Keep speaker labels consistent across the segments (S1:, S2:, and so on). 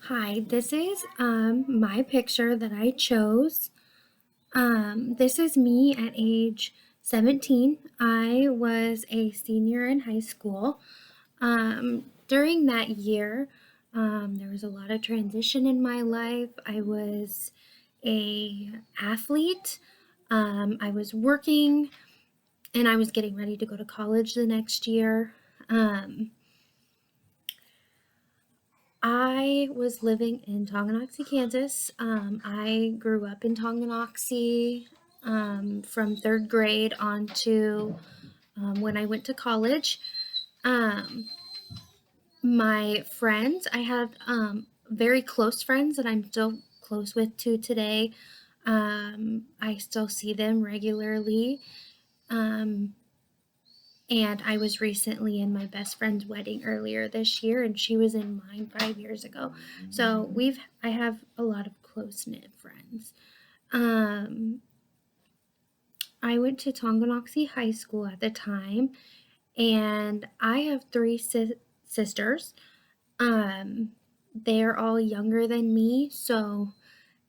S1: Hi, this is my picture that I chose. This is me at age 17. I was a senior in high school. During that year, there was a lot of transition in my life. I was a athlete. I was working and I was getting ready to go to college the next year. Um, I was living in Tonganoxie, Kansas. I grew up in Tonganoxie from third grade on to when I went to college. Um, my friends, I had very close friends that I'm still close with to today. I still see them regularly. Um, And I was recently in my best friend's wedding earlier this year, and she was in mine 5 years ago. So I have a lot of close knit friends. Um, I went to Tonganoxie High School at the time, and I have three sisters. Um, they're all younger than me, so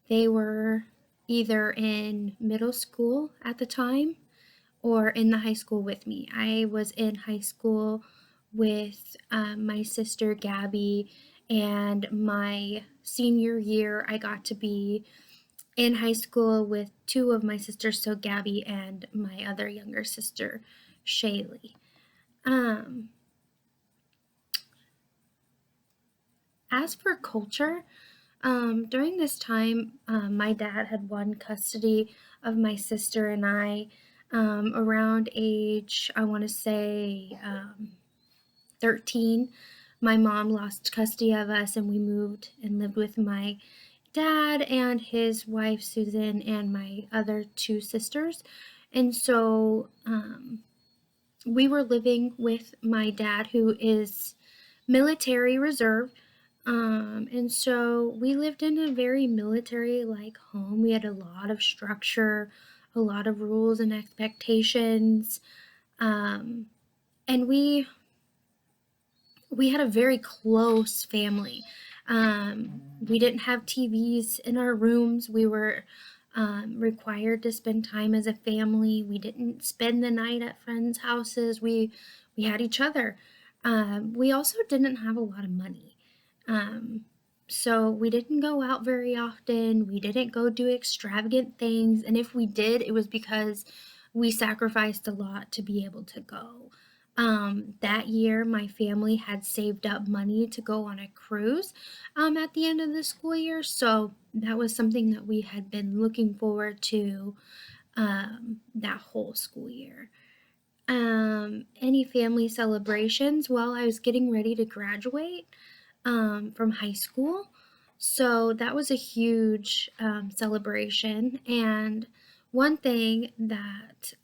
S1: they were either in middle school at the time or in the high school with me. I was in high school with my sister Gabby, and my senior year, I got to be in high school with two of my sisters, so Gabby and my other younger sister, Shaylee. Um, as for culture, during this time, my dad had won custody of my sister and I around age, I want to say, 13. My mom lost custody of us, and we moved and lived with my dad and his wife, Susan, and my other two sisters. And so we were living with my dad, who is military reserve. And so we lived in a very military like home. We had a lot of structure, a lot of rules and expectations. Um, and we had a very close family. We didn't have TVs in our rooms. We were required to spend time as a family. We didn't spend the night at friends' houses. We had each other. We also didn't have a lot of money. Um, so we didn't go out very often. We didn't go do extravagant things. And if we did, it was because we sacrificed a lot to be able to go. That year, my family had saved up money to go on a cruise at the end of the school year. So that was something that we had been looking forward to that whole school year. Any family celebrations? Well, I was getting ready to graduate from high school. So that was a huge celebration. And one thing that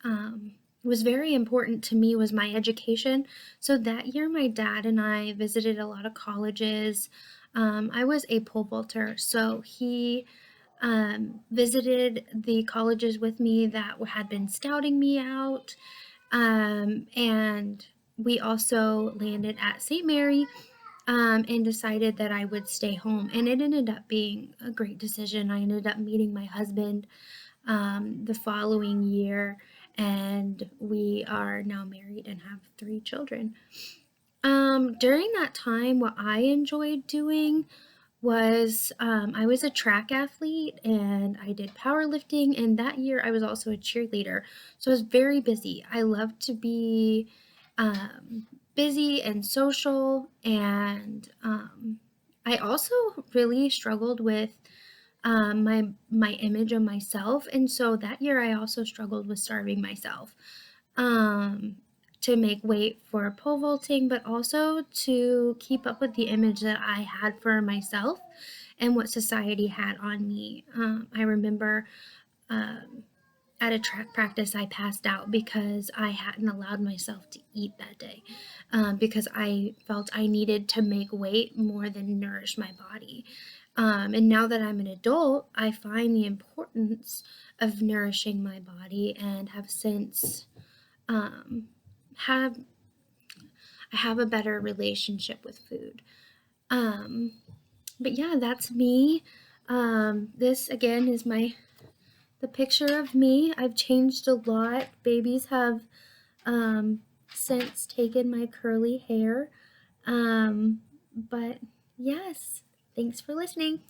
S1: was very important to me was my education. So that year, my dad and I visited a lot of colleges. I was a pole vaulter, so he visited the colleges with me that had been scouting me out. And we also landed at St. Mary and decided that I would stay home. And it ended up being a great decision. I ended up meeting my husband the following year, and we are now married and have three children. During that time, what I enjoyed doing was I was a track athlete and I did powerlifting, and that year I was also a cheerleader. So I was very busy. I love to be busy and social, and I also really struggled with my image of myself, and so that year I also struggled with starving myself um, to make weight for pole vaulting, but also to keep up with the image that I had for myself and what society had on me. I remember um, at a track practice, I passed out because I hadn't allowed myself to eat that day because I felt I needed to make weight more than nourish my body. And now that I'm an adult, I find the importance of nourishing my body and have since um, have I have a better relationship with food. Um, But yeah, that's me. This again is the picture of me. I've changed a lot. Babies have um, since taken my curly hair. But yes, thanks for listening.